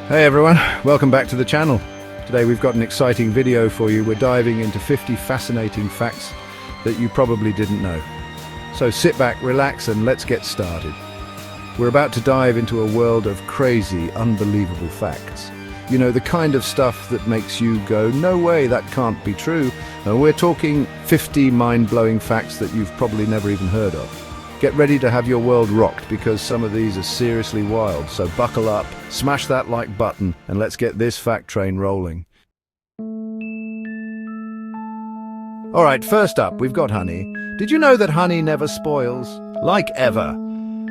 Hey everyone, welcome back to the channel. Today we've got an exciting video for you. We're diving into 50 fascinating facts that you probably didn't know. So sit back, relax, and let's get started. We're about to dive into a world of crazy, unbelievable facts. You know, the kind of stuff that makes you go, no way, that can't be true. And we're talking 50 mind-blowing facts that you've probably never even heard of. Get ready to have your world rocked because some of these are seriously wild. So buckle up, smash that like button, and let's get this fact train rolling. All right, first up, we've got honey. Did you know that honey never spoils? Like ever.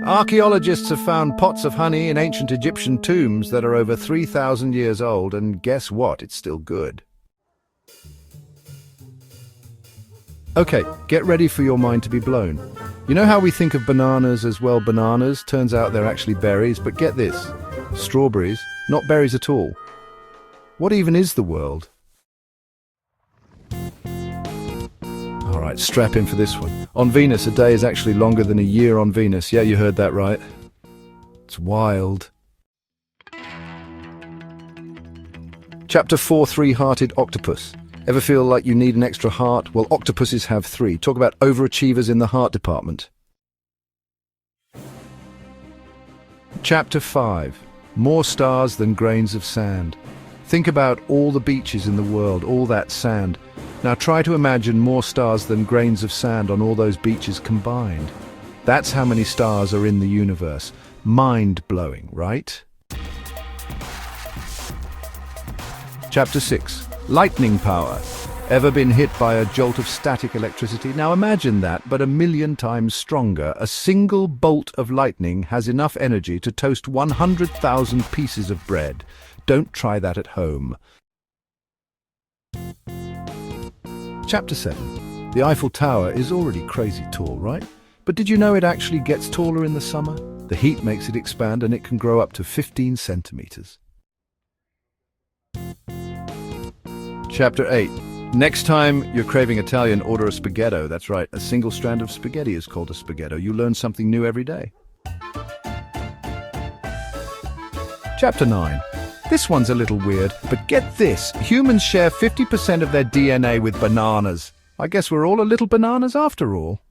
Archaeologists have found pots of honey in ancient Egyptian tombs that are over 3,000 years old, and guess what? It's still good. Okay, get ready for your mind to be blown. You know how we think of bananas as, well, bananas? Turns out they're actually berries, but get this. Strawberries, not berries at all. What even is the world? All right, strap in for this one. On Venus, a day is actually longer than a year on Venus. Yeah, you heard that right. It's wild. Chapter 4, Three-Hearted Octopus. Ever feel like you need an extra heart? Well, octopuses have three. Talk about overachievers in the heart department. Chapter 5. More stars than grains of sand. Think about all the beaches in the world, all that sand. Now try to imagine more stars than grains of sand on all those beaches combined. That's how many stars are in the universe. Mind-blowing, right? Chapter 6. Lightning power. Ever been hit by a jolt of static electricity? Now imagine that, but 1,000,000 times stronger. A single bolt of lightning has enough energy to toast 100,000 pieces of bread. Don't try that at home. Chapter 7. The Eiffel Tower is already crazy tall, right? But did you know it actually gets taller in the summer? The heat makes it expand and it can grow up to 15 centimeters. Chapter 8. Next time you're craving Italian, order a spaghetto. That's right, a single strand of spaghetti is called a spaghetto. You learn something new every day. Chapter 9. This one's a little weird, but get this. Humans share 50% of their DNA with bananas. I guess we're all a little bananas after all.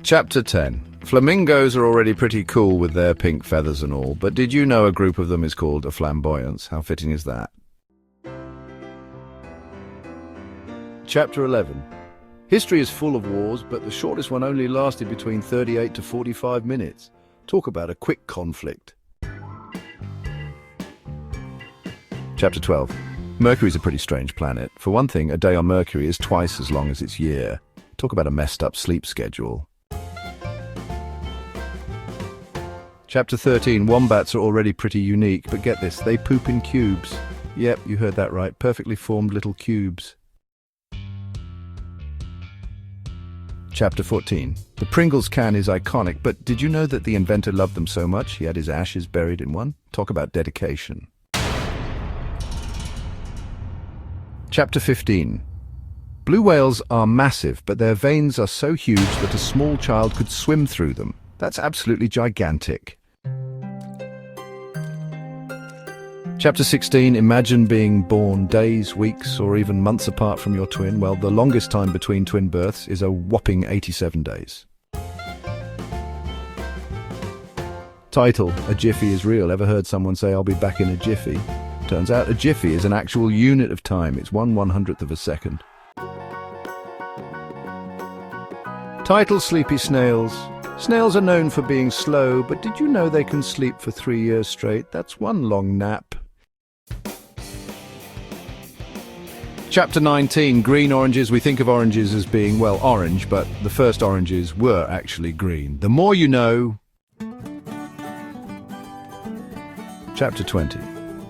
Chapter 10. Flamingos are already pretty cool with their pink feathers and all, but did you know a group of them is called a flamboyance? How fitting is that? Chapter 11. History is full of wars, but the shortest one only lasted between 38 to 45 minutes. Talk about a quick conflict. Chapter 12. Mercury's a pretty strange planet. For one thing, a day on Mercury is twice as long as its year. Talk about a messed up sleep schedule. Chapter 13. Wombats are already pretty unique, but get this, they poop in cubes. Yep, you heard that right, perfectly formed little cubes. Chapter 14. The Pringles can is iconic, but did you know that the inventor loved them so much he had his ashes buried in one? Talk about dedication. Chapter 15. Blue whales are massive, but their veins are so huge that a small child could swim through them. That's absolutely gigantic. Chapter 16. Imagine being born days, weeks, or even months apart from your twin. Well, the longest time between twin births is a whopping 87 days. Title, A Jiffy Is Real. Ever heard someone say, I'll be back in a jiffy? Turns out a jiffy is an actual unit of time. It's 1/100th of a second. Title, Sleepy Snails. Snails are known for being slow, but did you know they can sleep for 3 years straight? That's one long nap. Chapter 19. Green oranges. We think of oranges as being, well, orange, but the first oranges were actually green. The more you know. Chapter 20.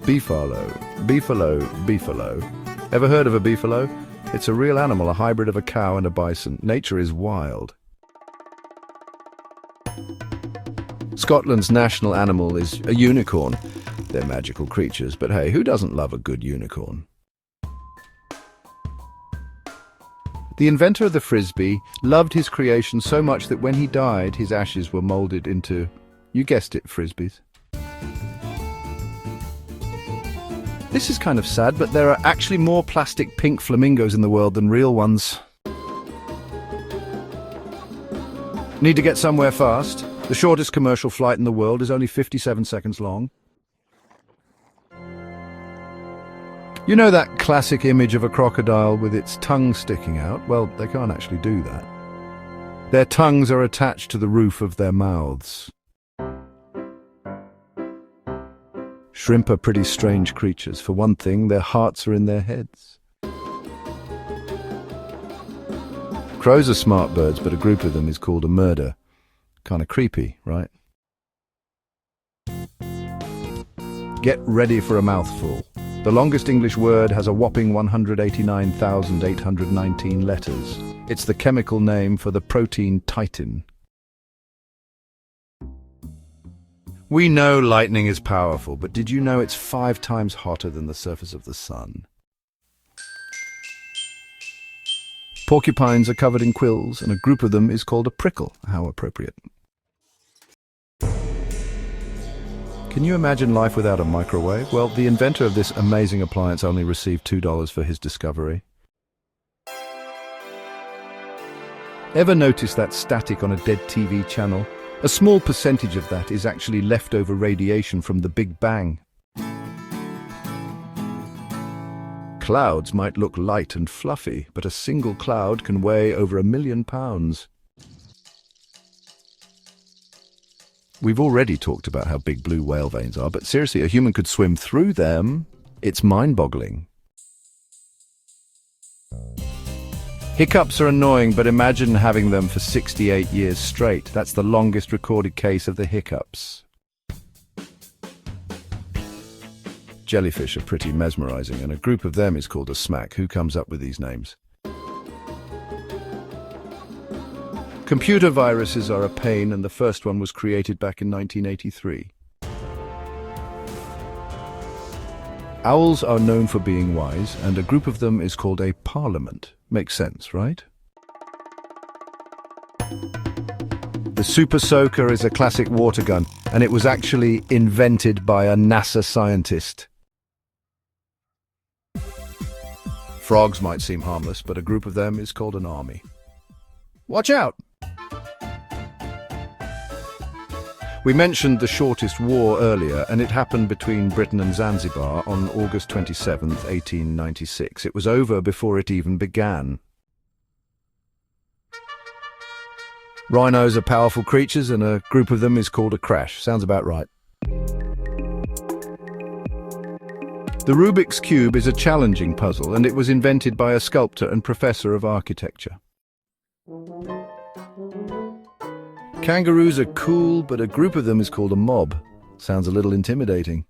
Beefalo. Beefalo. Beefalo. Ever heard of a beefalo? It's a real animal, a hybrid of a cow and a bison. Nature is wild. Scotland's national animal is a unicorn. They're magical creatures, but hey, who doesn't love a good unicorn? The inventor of the Frisbee loved his creation so much that when he died, his ashes were molded into, you guessed it, Frisbees. This is kind of sad, but there are actually more plastic pink flamingos in the world than real ones. Need to get somewhere fast? The shortest commercial flight in the world is only 57 seconds long. You know that classic image of a crocodile with its tongue sticking out? Well, they can't actually do that. Their tongues are attached to the roof of their mouths. Shrimp are pretty strange creatures. For one thing, their hearts are in their heads. Crows are smart birds, but a group of them is called a murder. Kinda creepy, right? Get ready for a mouthful. The longest English word has a whopping 189,819 letters. It's the chemical name for the protein titin. We know lightning is powerful, but did you know it's 5 times hotter than the surface of the sun? Porcupines are covered in quills, and a group of them is called a prickle. How appropriate. Can you imagine life without a microwave? Well, the inventor of this amazing appliance only received $2 for his discovery. Ever notice that static on a dead TV channel? A small percentage of that is actually leftover radiation from the Big Bang. Clouds might look light and fluffy, but a single cloud can weigh over 1,000,000 pounds. We've already talked about how big blue whale veins are, but seriously, a human could swim through them. It's mind-boggling. Hiccups are annoying, but imagine having them for 68 years straight. That's the longest recorded case of the hiccups. Jellyfish are pretty mesmerizing, and a group of them is called a smack. Who comes up with these names? Computer viruses are a pain, and the first one was created back in 1983. Owls are known for being wise, and a group of them is called a parliament. Makes sense, right? The Super Soaker is a classic water gun, and it was actually invented by a NASA scientist. Frogs might seem harmless, but a group of them is called an army. Watch out! We mentioned the shortest war earlier, and it happened between Britain and Zanzibar on August 27th, 1896. It was over before it even began. Rhinos are powerful creatures, and a group of them is called a crash. Sounds about right. The Rubik's Cube is a challenging puzzle, and it was invented by a sculptor and professor of architecture. Kangaroos are cool, but a group of them is called a mob. Sounds a little intimidating.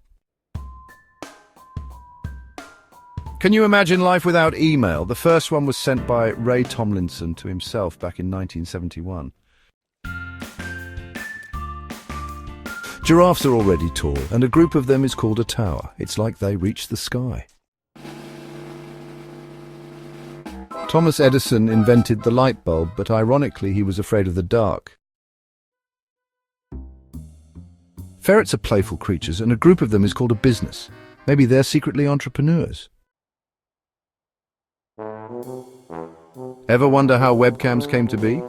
Can you imagine life without email? The first one was sent by Ray Tomlinson to himself back in 1971. Giraffes are already tall, and a group of them is called a tower. It's like they reach the sky. Thomas Edison invented the light bulb, but ironically he was afraid of the dark. Ferrets are playful creatures, and a group of them is called a business. Maybe they're secretly entrepreneurs. Ever wonder how webcams came to be?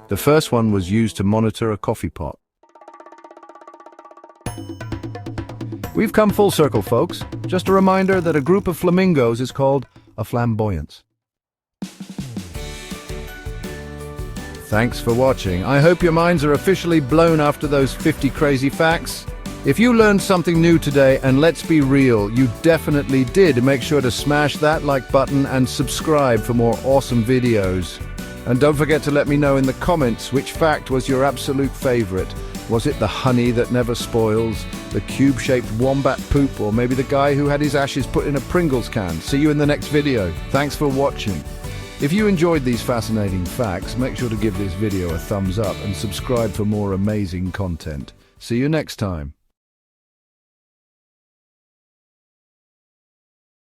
The first one was used to monitor a coffee pot. We've come full circle, folks. Just a reminder that a group of flamingos is called a flamboyance. Thanks for watching. I hope your minds are officially blown after those 50 crazy facts. If you learned something new today, and let's be real, you definitely did, make sure to smash that like button and subscribe for more awesome videos. And don't forget to let me know in the comments which fact was your absolute favorite. Was it the honey that never spoils, the cube-shaped wombat poop, or maybe the guy who had his ashes put in a Pringles can? See you in the next video. Thanks for watching. If you enjoyed these fascinating facts, make sure to give this video a thumbs up and subscribe for more amazing content. See you next time.